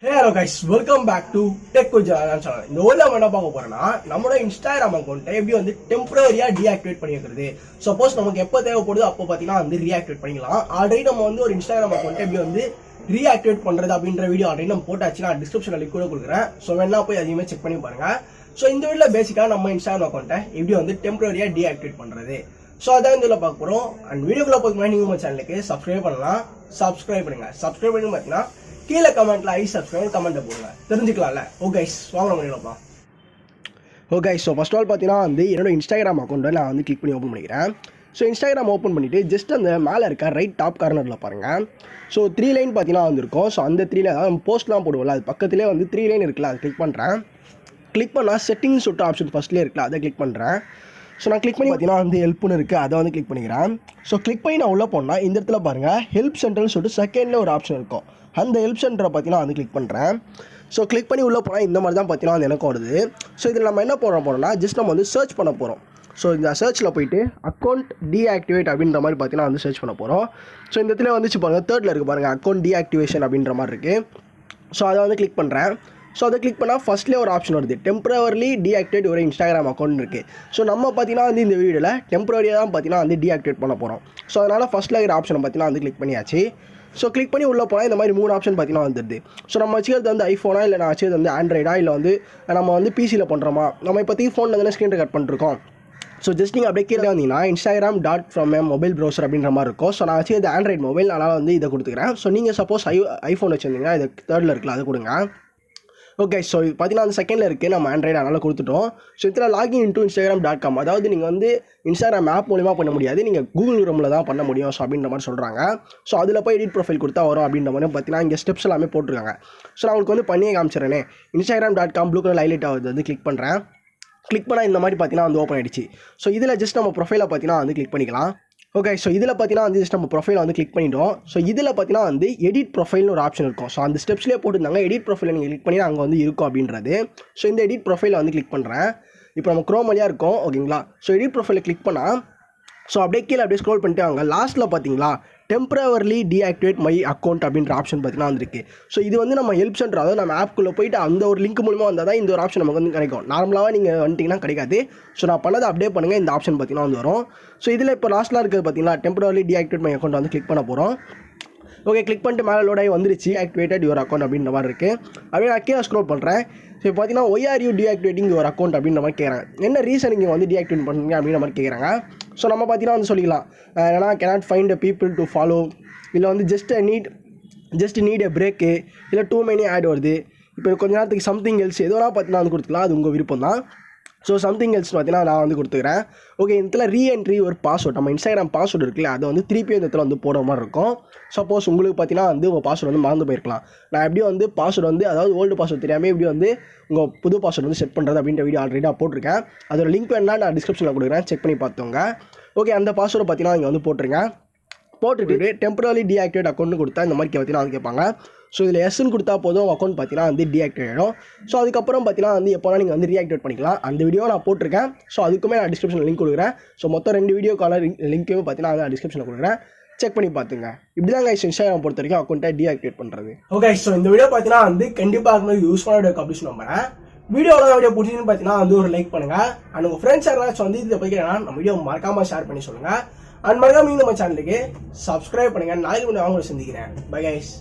Hello guys, welcome back to Tech with JanaJohn channel. இந்த வீடியோல நம்ம என்ன பார்க்க போறோம்னா நம்மளோட Instagram அக்கவுண்ட்டை எப்படி வந்து டெம்பரரியா டீஆக்டிவேட் பண்ணிக்கிறது. சப்போஸ் நமக்கு எப்போ தேவைப்படுதோ அப்போ பாத்தீங்கன்னா வந்து ரீஆக்டிவேட் பண்ணிக்கலாம். ஆல்ரெடி நம்ம வந்து ஒரு Instagram அக்கவுண்ட்டை எப்படி வந்து ரீஆக்டிவேட் பண்றது அப்படின்ற வீடியோ ஆல்ரெடி நம்ம போட்டாச்சு. நான் டிஸ்கிரிப்ஷன்ல லிங்க் கூட கொடுக்குறேன். ஸோ வேணா போய் அதையுமே செக் பண்ணி பாருங்க. ஸோ இந்த வீடியோல பேசிக்கா நம்ம Instagram அக்கவுண்ட்டை எப்படி வந்து டெம்பரரியா டீஆக்டிவேட் பண்றது. ஸோ அதான் இந்த வீடியோல பார்க்க போறோம். அண்ட் வீடியோக்குள்ள போக முன்னாடி நீங்க நம்ம சேனலுக்கு சப்ஸ்கிரைப் பண்ணலாம். சப்ஸ்கிரைப் பண்ணுங்க. சப்ஸ்கிரைப் பண்ணி பார்த்தீங்கன்னா கீழே கமெண்ட்ல ஐ சப்ஸ்கிரைப் கமெண்ட் போடுங்க, தெரிஞ்சுக்கலாம்ல. ஓகே வாங்க முடியலப்பா. ஓகே ஸோ ஃபர்ஸ்ட் ஆல் பார்த்தீங்கன்னா வந்து என்னோட Instagram அக்கௌண்ட்டை நான் வந்து கிளிக் பண்ணி ஓப்பன் பண்ணிக்கிறேன். ஸோ Instagram ஓப்பன் பண்ணிவிட்டு ஜஸ்ட் அந்த மேலே இருக்க ரைட் டாப் கார்னரில் பாருங்கள். ஸோ 3 லைன் பார்த்தீங்கன்னா வந்துருக்கும். ஸோ அந்த 3 லைன் அதாவது போஸ்ட்லாம் போடுவோம்ல, அது பக்கத்துலேயே வந்து 3 லைன் இருக்குல்ல, அது கிளிக் பண்ணுறேன். கிளிக் பண்ணால் செட்டிங்ஸ் சொல்லிட்டு ஆப்ஷன் ஃபஸ்ட்லேயே இருக்குல்ல, அதை கிளிக் பண்ணுறேன். ஸோ நான் கிளிக் பண்ணி பார்த்தீங்கன்னா வந்து ஹெல்ப்னு இருக்குது, அதை வந்து கிளிக் பண்ணிக்கிறேன். ஸோ கிளிக் பண்ணி நான் உள்ளே போனால் இந்த இடத்துல பாருங்கள் ஹெல்ப் சென்டர்னு சொல்லிட்டு செகண்டில் ஒரு ஆப்ஷன் இருக்கும். அந்த ஹெல்ப் சென்டரை பார்த்தீங்கன்னா வந்து கிளிக் பண்ணுறேன். ஸோ கிளிக் பண்ணி உள்ளே போனால் இந்த மாதிரி தான் பார்த்தீங்கன்னா வந்து எனக்கு வருது. ஸோ இதில் நம்ம என்ன போகிறோம்னா ஜஸ்ட் நம்ம வந்து சர்ச் பண்ண போகிறோம். ஸோ இந்த சர்ச்சில் போயிட்டு அக்கௌண்ட் டீஆக்டிவேட் அப்படின்ற மாதிரி பார்த்தீங்கன்னா வந்து சர்ச் பண்ண போகிறோம். ஸோ இந்த இடத்துல வந்துச்சு பாருங்கள், தேர்டில் இருக்குது பாருங்கள் அக்கௌண்ட் டீஆக்டிவேஷன் அப்படின்ற மாதிரி இருக்குது. ஸோ அதை வந்து கிளிக் பண்ணுறேன். ஸோ அதை கிளிக் பண்ணால் ஃபஸ்ட்லேயே ஒரு ஆப்ஷன் வருது, டெம்பரவரிலி டீஆக்டிவேட் ஒரு Instagram அக்கௌண்ட் இருக்குது. ஸோ நம்ம பார்த்தீங்கன்னா வந்து இந்த வீடியோவில் டெம்பரரியாக தான் பார்த்தீங்கன்னா வந்து டீஆக்டிவேட் பண்ண போகிறோம். ஸோ அதனால் ஃபஸ்ட்டில் இருக்கிற ஆப்ஷனை பார்த்தீங்கன்னா வந்து கிளிக் பண்ணியாச்சு. ஸோ கிளிக் பண்ணி உள்ளே போனால் இந்த மாதிரி 3 ஆப்ஷன் பார்த்தீங்கன்னா வந்துடுது. ஸோ நம்ம வச்சுக்கிறது வந்து ஐஃபோனா இல்லை நான் வச்சுக்கிறது வந்து ஆண்ட்ராய்டா இல்லை வந்து நம்ம வந்து பிசியில் பண்ணுறோமா, நம்ம இப்போதைக்கு ஃபோனில் வந்து ஸ்க்ரீன் ரெக்கார்ட் பண்ணிருக்கோம். ஸோ ஜஸ்ட் நீங்கள் அப்படியே கீழே வந்தீங்கன்னா Instagram.from மொபைல் ப்ரௌசர் அப்படின்ற மாதிரி இருக்கும். ஸோ நான் வச்சுக்கிறது ஆண்ட்ராய்டு மொபைல், அதனால் வந்து இதை கொடுத்துக்கிறேன். ஸோ நீங்கள் சப்போஸ் ஐஃபோன் வச்சுருந்தீங்கன்னா இது தேர்டில் இருக்குல்ல, அதை கொடுங்க. ஓகே ஸோ பார்த்தீங்கன்னா அந்த செகண்டில் இருக்குது, நம்ம ஆண்ட்ராய்டு அதனால் கொடுத்துட்டோம். ஸோ இதில் லாகின் இன்டூ Instagram.com, அதாவது நீங்கள் வந்து Instagram ஆப் மூலிமா பண்ண முடியாது, நீங்கள் கூகுள் ரூமில் தான் பண்ண முடியும். ஸோ அப்படின்ற மாதிரி சொல்கிறாங்க. ஸோ அதில் போய் எடிட் ப்ரொஃபைல் கொடுத்தா வரும் அப்படின்ற மாதிரி பார்த்தீங்கன்னா இங்கே ஸ்டெப்ஸ் எல்லாமே போட்டிருக்காங்க. ஸோ நான் உங்களுக்கு வந்து பண்ணியே காமிச்சிடறேனே. Instagram.com ப்ளூ கலர் ஹைலைட் ஆகுது, வந்து கிளிக் பண்ணுறேன். கிளிக் பண்ணால் இந்த மாதிரி பார்த்தீங்கன்னா வந்து ஓப்பன் ஆகிடுச்சு. ஸோ இதில் ஜஸ்ட் நம்ம ப்ரொஃபைலை பார்த்தீங்கன்னா வந்து கிளிக் பண்ணிக்கலாம். ஓகே ஸோ இதில் பார்த்தீங்கன்னா வந்து ஜஸ்ட் நம்ம ப்ரொஃபைலை வந்து கிளிக் பண்ணிட்டோம். ஸோ இதில் பார்த்தீங்கன்னா வந்து எடிட் ப்ரொஃபைல்னு ஒரு ஆப்ஷன் இருக்கும். ஸோ அந்த ஸ்டெப்ஸ்லேயே போட்டுருந்தாங்க எடிட் ப்ரொஃபைலை நீங்கள் கிளிக் பண்ணி அங்கே வந்து இருக்கும் அப்படின்றது. ஸோ இந்த எடிட் ப்ரொஃபைலை வந்து கிளிக் பண்ணுறேன். இப்போ நம்ம க்ரோம் வழியாக இருக்கும், ஓகேங்களா. ஸோ எடிட் ப்ரொஃபைலை கிளிக் பண்ணால் ஸோ அப்படியே கீழே அப்படியே ஸ்க்ரோல் பண்ணிட்டு வாங்க. லாஸ்ட்டில் பார்த்தீங்களா டெம்பரவரிலி டீஆக்டிவேட் மை அக்கௌண்ட் அப்படின்ற ஆப்ஷன் பார்த்தீங்கன்னா வந்துருக்கு. ஸோ இது வந்து நம்ம ஹெல்ப் சென்டர், அதாவது நம்ம ஆப்குள்ளே போயிட்டு அந்த ஒரு லிங்க் மூலமாக வந்தால் தான் இந்த ஒரு ஆப்ஷன் நமக்கு வந்து கிடைக்கும். நார்மலாக நீங்கள் வந்துட்டிங்கன்னா கிடைக்காது. ஸோ நான் பண்ணதை அப்டேட் பண்ணுங்கள், இந்த ஆப்ஷன் பார்த்தீங்கன்னா வந்து வரும். ஸோ இதில் இப்போ லாஸ்ட்டில் இருக்கிறது பார்த்தீங்கன்னா டெம்பரவரிலி டீஆக்டிவேட் மை அக்கௌண்ட் வந்து கிளிக் பண்ண போகிறோம். ஓகே கிளிக் பண்ணிட்டு மேலே லோட் ஆகி வந்துருச்சு ஆக்டிவேட்டட் யுவர் அக்கௌண்ட் அப்படின்ற மாதிரி இருக்குது. அப்படியே நான் கீழே ஸ்க்ரோல் பண்ணுறேன். ஸோ இப்போ பார்த்தீங்கன்னா why are you deactivating your account அப்படின்ற மாதிரி கேட்குறாங்க. என்ன ரீசன் நீங்கள் வந்து டீஆக்டிவேட் பண்ணுறீங்க அப்படின்ற மாதிரி கேட்குறாங்க. ஸோ நம்ம பார்த்தீங்கன்னா வந்து சொல்லிக்கலாம், ஏன்னா cannot find a people to follow, இல்லை வந்து ஜஸ்ட் நீட் எ பிரேக்கு, இல்லை டூ மெனி ஆட் வருது. இப்போ கொஞ்ச நேரத்துக்கு சம்திங் எல்ஸ் எதோனா பார்த்தீங்கன்னா வந்து கொடுத்துக்கலாம், அது உங்கள் விருப்பம் தான். ஸோ சம்திங் எல்ஸ் பார்த்தீங்கன்னா நான் வந்து கொடுத்துக்கிறேன். ஓகே இந்த இடத்துல ரீஎன்ட்ரி ஒரு பாஸ்வேர்ட், நம்ம Instagram பாஸ்வேர்டு இருக்குல்ல, அதை வந்து திருப்பி இந்த இடத்துல வந்து போடுற மாதிரி இருக்கும். சப்போஸ் உங்களுக்கு பார்த்தீங்கன்னா வந்து உங்கள் பாஸ்வேர்டு வந்து மறந்து போயிருக்கலாம். நான் எப்படி வந்து பாஸ்வேர்டு வந்து அதாவது ஓல்டு பாஸ்வேர்டு தெரியாமல் எப்படி வந்து உங்கள் புது பாஸ்வேர்டு வந்து செட் பண்ணுறது அப்படின்ற வீடியோ ஆல்ரெடி நான் போட்டிருக்கேன். அதோட லிங்க் வேணா நான் டிஸ்கிரிப்ஷனில் கொடுக்குறேன், செக் பண்ணி பார்த்துங்க. ஓகே அந்த பாஸ்வேர்டை பார்த்தீங்கன்னா இங்கே வந்து போட்டுருங்க. போட்டுட்டு டெம்பரரி டீஆக்டிவேட் அக்கௌண்ட்னு கொடுத்தா இந்த மாதிரி பார்த்தீங்கன்னா வந்து கேட்பாங்க. ஸோ இதில் எஸ்ன்னு கொடுத்தா போதும் அக்கௌண்ட் பார்த்தீங்கன்னா வந்து டீஆக்டிவேட் ஆகிடும். ஸோ அதுக்கப்புறம் பார்த்தீங்கன்னா வந்து எப்போனா நீங்கள் வந்து ரீஆக்டிவேட் பண்ணிக்கலாம். அந்த வீடியோ நான் போட்டிருக்கேன். ஸோ அதுக்குமே நான் டிஸ்கிரிப்ஷனில் லிங்க் கொடுக்குறேன். ஸோ மொத்தம் 2 வீடியோக்கான லிங்க்குமே பார்த்தீங்கன்னா நான் டிஸ்கிரிப்ஷனில் கொடுக்குறேன், செக் பண்ணி பார்த்துங்க. இப்படி தான் Instagram பொறுத்த வரைக்கும் அக்கௌண்ட்டை டீஆக்டிவேட் பண்ணுறது. ஓகே ஸோ இந்த வீடியோ பார்த்தீங்கன்னா வந்து கண்டிப்பாக யூஸ்ஃபுல்லான வீடியோ அப்படின்னு நம்புறேன். வீடியோ பிடிச்சின்னு பார்த்தீங்கன்னா வந்து ஒரு லைக் பண்ணுங்கள். அண்ட் உங்கள் ஃப்ரெண்ட்ஸ் யாராச்சும் வந்து இதை போய் நம்ம வீடியோ மறக்காமல் ஷேர் பண்ணி சொல்லுங்கள். அண்ட் மறக்காம நம்ம சேனலுக்கு சப்ஸ்கிரைப் பண்ணுங்கள். நாளைக்கு அவங்களை சந்திக்கிறேன். Bye guys.